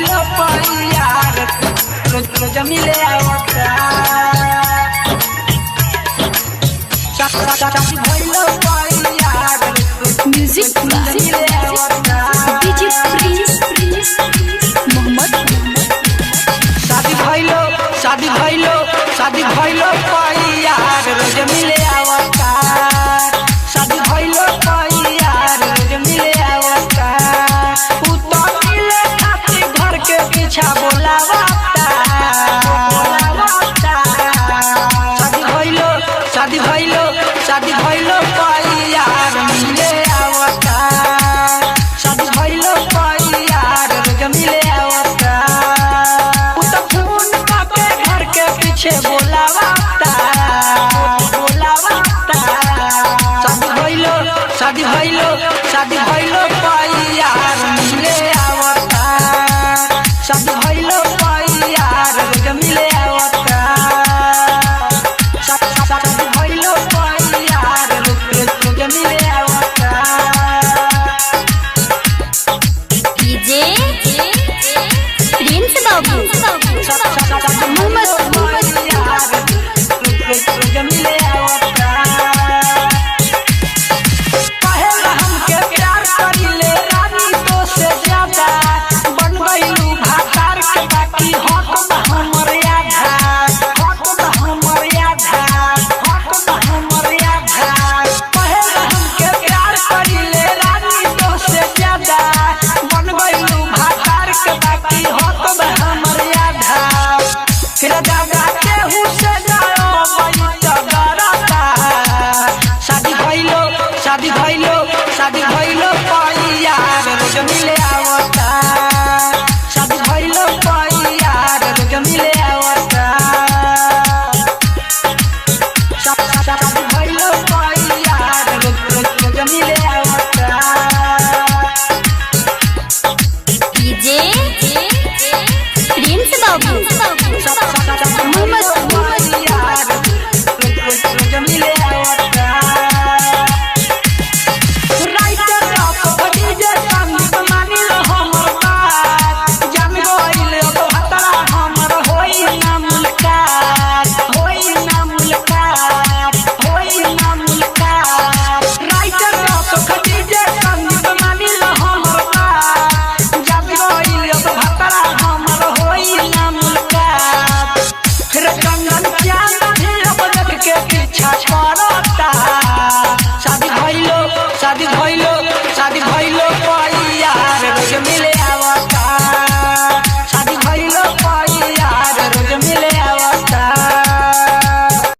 भइलो यार रोज रोज मिले आवता शादी भइलो यार म्यूजिक मिले आवता डीजे प्रिंस मोहम्मद। शादी भइलो यार रोज मिले आवता शादी भइलो यार रोज मिले आवता मिले खातिर घर के पीछा बोलावता शादी भइलो